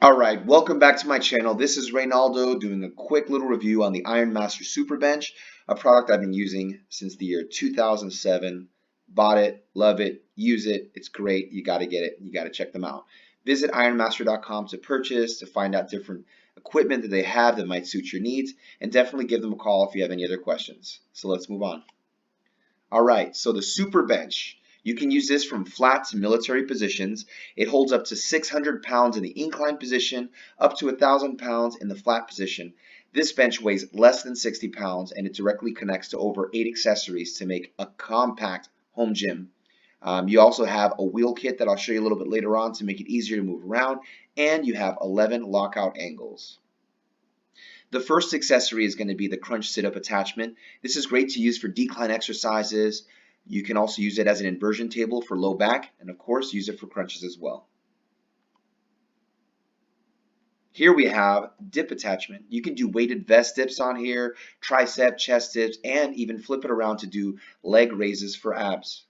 All right, welcome back to my channel. This is Reynaldo doing a quick little review on the Ironmaster Superbench, a product I've been using since the year 2007. Bought it, love it, use it. It's great. You got to get it. You got to check them out. Visit ironmaster.com to purchase, to find out different equipment that they have that might suit your needs, and definitely give them a call if you have any other questions. So let's move on. All right, so the Superbench. You can use this from flat to military positions. It holds up to 600 pounds in the incline position, up to 1,000 pounds in the flat position. This bench weighs less than 60 pounds and it directly connects to over 8 accessories to make a compact home gym. You also have a wheel kit that I'll show you a little bit later on to make it easier to move around, and you have 11 lockout angles. The first accessory is going to be the crunch sit-up attachment. This is great to use for decline exercises. You can also use it as an inversion table for low back, and of course use it for crunches as well. Here we have dip attachment. You can do weighted vest dips on here, tricep, chest dips, and even flip it around to do leg raises for abs.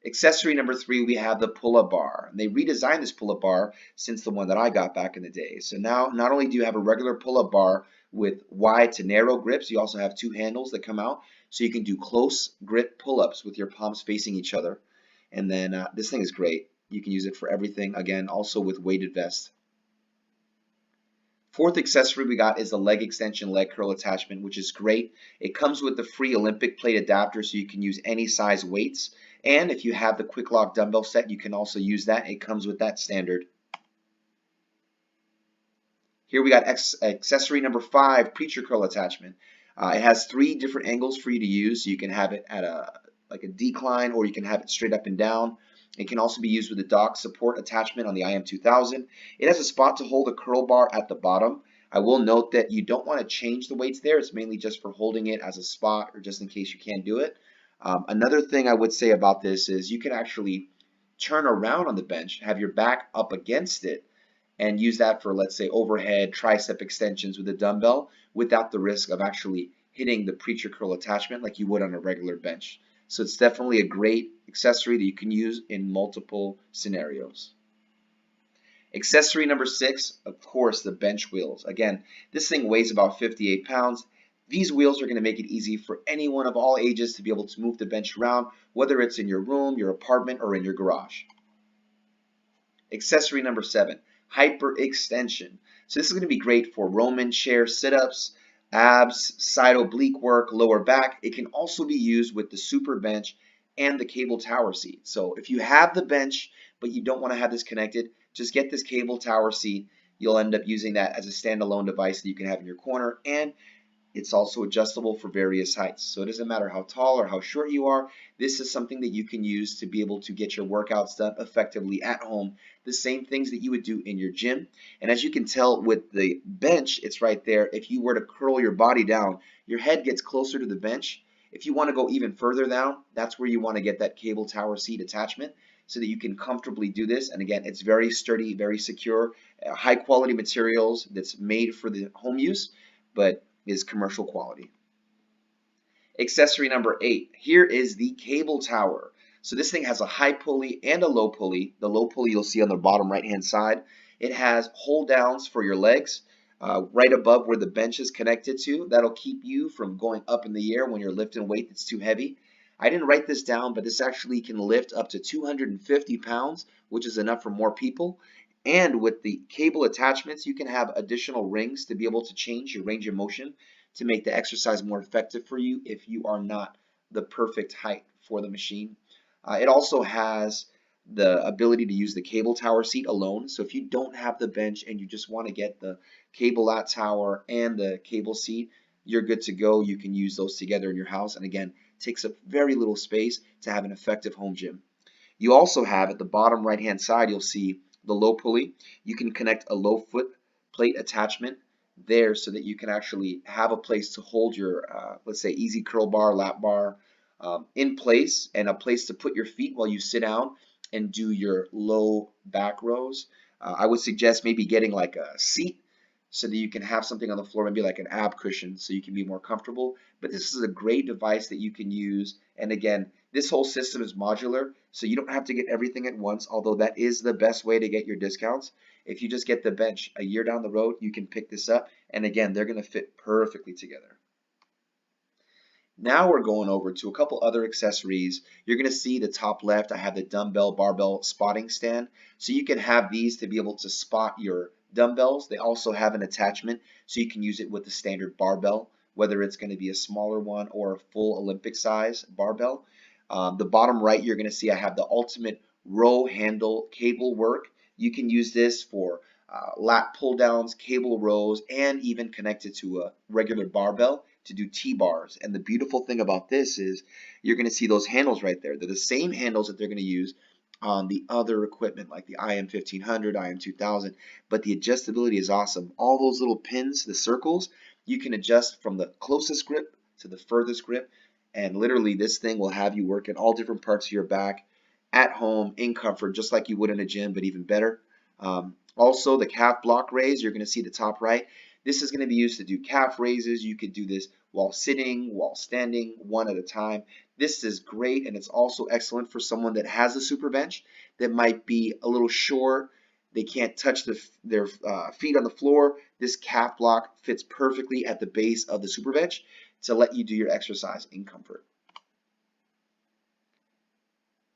Accessory number 3, we have the pull-up bar. They redesigned this pull-up bar since the one that I got back in the day. So now not only do you have a regular pull-up bar with wide to narrow grips, you also have 2 handles that come out, so you can do close grip pull-ups with your palms facing each other. And then this thing is great. You can use it for everything, again, also with weighted vest. Fourth accessory we got is the leg extension leg curl attachment, which is great. It comes with the free Olympic plate adapter, so you can use any size weights. And if you have the quick lock dumbbell set, you can also use that. It comes with that standard. Here we got accessory number 5, preacher curl attachment. It has 3 different angles for you to use. So you can have it at like a decline, or you can have it straight up and down. It can also be used with the dock support attachment on the IM2000. It has a spot to hold a curl bar at the bottom. I will note that you don't want to change the weights there. It's mainly just for holding it as a spot or just in case you can't do it. Another thing I would say about this is you can actually turn around on the bench, have your back up against it, and use that for, let's say, overhead tricep extensions with a dumbbell without the risk of actually hitting the preacher curl attachment like you would on a regular bench. So it's definitely a great accessory that you can use in multiple scenarios. Accessory number 6, of course, the bench wheels. Again, this thing weighs about 58 pounds. These wheels are going to make it easy for anyone of all ages to be able to move the bench around, whether it's in your room, your apartment, or in your garage. Accessory number 7, hyperextension. So this is going to be great for Roman chair sit-ups, abs, side oblique work, lower back. It can also be used with the super bench and the cable tower seat. So if you have the bench but you don't want to have this connected, just get this cable tower seat. You'll end up using that as a standalone device that you can have in your corner, and it's also adjustable for various heights. So it doesn't matter how tall or how short you are. This is something that you can use to be able to get your workouts done effectively at home. The same things that you would do in your gym. And as you can tell with the bench, it's right there. If you were to curl your body down, your head gets closer to the bench. If you want to go even further down, that's where you want to get that cable tower seat attachment so that you can comfortably do this. And again, it's very sturdy, very secure, high quality materials that's made for the home use, but is commercial quality. Accessory number 8. Here is the cable tower. So this thing has a high pulley and a low pulley. The low pulley you'll see on the bottom right hand side. It has hold downs for your legs right above where the bench is connected to. That'll keep you from going up in the air when you're lifting weight that's too heavy. I didn't write this down, but this actually can lift up to 250 pounds, which is enough for more people. And with the cable attachments, you can have additional rings to be able to change your range of motion to make the exercise more effective for you if you are not the perfect height for the machine. It also has the ability to use the cable tower seat alone. So if you don't have the bench and you just want to get the cable lat tower and the cable seat, you're good to go. You can use those together in your house. And again, it takes up very little space to have an effective home gym. You also have at the bottom right hand side, you'll see the low pulley. You can connect a low foot plate attachment there so that you can actually have a place to hold your, let's say, easy curl bar, lap bar in place, and a place to put your feet while you sit down and do your low back rows. I would suggest maybe getting like a seat so that you can have something on the floor, maybe like an ab cushion, so you can be more comfortable. But this is a great device that you can use. And again, this whole system is modular, so you don't have to get everything at once, although that is the best way to get your discounts. if you just get the bench a year down the road, you can pick this up. And again, they're going to fit perfectly together. Now we're going over to a couple other accessories. You're going to see the top left, I have the dumbbell barbell spotting stand. So you can have these to be able to spot your dumbbells. They also have an attachment so you can use it with the standard barbell, whether it's going to be a smaller one or a full Olympic size barbell. The bottom right, you're going to see I have the ultimate row handle cable work. You can use this for lat pull downs, cable rows, and even connect it to a regular barbell to do T-bars. And the beautiful thing about this is you're going to see those handles right there. They're the same handles that they're going to use on the other equipment like the IM 1500, IM 2000, but the adjustability is awesome. All those little pins, the circles, you can adjust from the closest grip to the furthest grip, and literally this thing will have you work in all different parts of your back at home in comfort, just like you would in a gym, but even better. Also, the calf block raise, you're going to see the top right. This is going to be used to do calf raises. You could do this while sitting, while standing, one at a time. This is great, and it's also excellent for someone that has a super bench that might be a little short. They can't touch their feet on the floor. This calf block fits perfectly at the base of the super bench to let you do your exercise in comfort.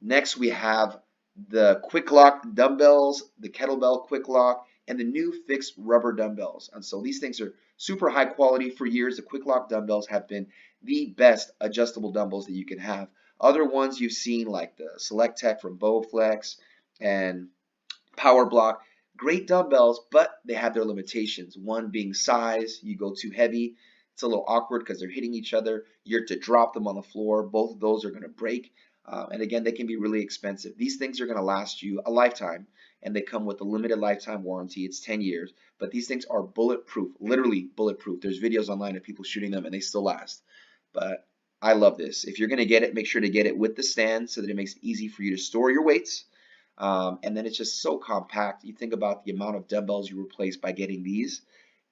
Next, we have the quick lock dumbbells, the kettlebell quick lock, and the new fixed rubber dumbbells. And so these things are super high quality. For years, the quick lock dumbbells have been the best adjustable dumbbells that you can have. Other ones you've seen like the Select Tech from Bowflex and Power Block, great dumbbells, but they have their limitations. One being size, you go too heavy, it's a little awkward because they're hitting each other. You're to drop them on the floor. Both of those are going to break. And again, they can be really expensive. These things are going to last you a lifetime, and they come with a limited lifetime warranty. It's 10 years, but these things are bulletproof, literally bulletproof. There's videos online of people shooting them, and they still last. But I love this. If you're going to get it, make sure to get it with the stand so that it makes it easy for you to store your weights. And then it's just so compact. You think about the amount of dumbbells you replace by getting these.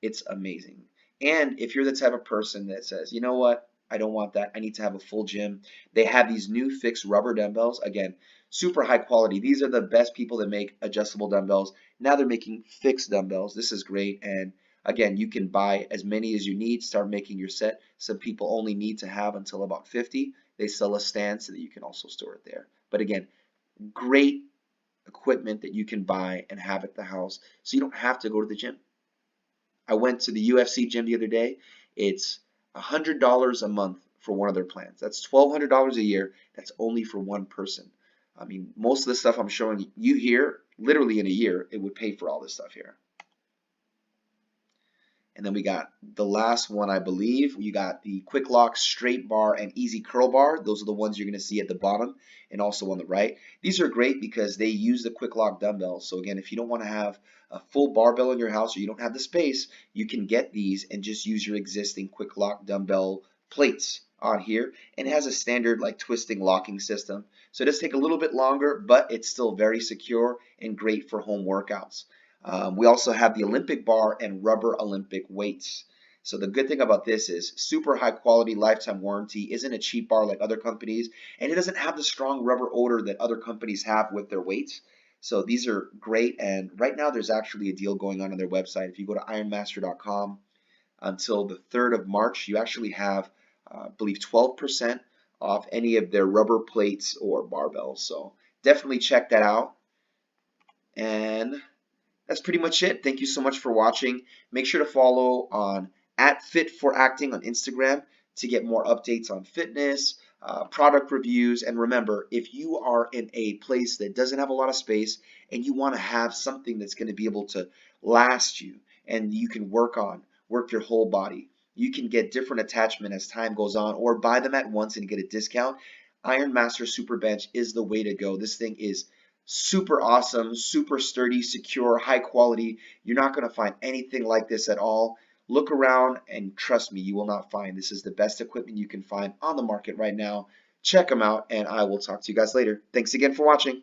It's amazing. And if you're the type of person that says, you know what, I don't want that, I need to have a full gym, they have these new fixed rubber dumbbells. Again, super high quality. These are the best people that make adjustable dumbbells. Now they're making fixed dumbbells. This is great. And again, you can buy as many as you need, start making your set. Some people only need to have until about 50. They sell a stand so that you can also store it there. But again, great equipment that you can buy and have at the house so you don't have to go to the gym. I went to the UFC gym the other day. It's $100 a month for one of their plans. That's $1,200 a year. That's only for one person. I mean, most of the stuff I'm showing you here, literally in a year, it would pay for all this stuff here. And then we got the last one, I believe. You got the quick lock, straight bar, and easy curl bar. Those are the ones you're going to see at the bottom and also on the right. These are great because they use the quick lock dumbbells. So again, if you don't want to have a full barbell in your house or you don't have the space, you can get these and just use your existing quick lock dumbbell plates on here. And it has a standard like twisting locking system. So it does take a little bit longer, but it's still very secure and great for home workouts. We also have the Olympic bar and rubber Olympic weights. So the good thing about this is super high quality lifetime warranty, isn't a cheap bar like other companies, and it doesn't have the strong rubber odor that other companies have with their weights. So these are great, and right now there's actually a deal going on their website. If you go to ironmaster.com until the 3rd of March, you actually have, I believe, 12% off any of their rubber plates or barbells. So definitely check that out. And that's pretty much it. Thank you so much for watching. Make sure to follow on @Fit4Acting on Instagram to get more updates on fitness, product reviews. And remember, if you are in a place that doesn't have a lot of space and you want to have something that's going to be able to last you and you can work your whole body, you can get different attachment as time goes on or buy them at once and get a discount. Ironmaster Superbench is the way to go. This thing is super awesome, super sturdy, secure, high quality. You're not going to find anything like this at all. Look around and trust me, you will not find. This is the best equipment you can find on the market right now. Check them out, and I will talk to you guys later. Thanks again for watching.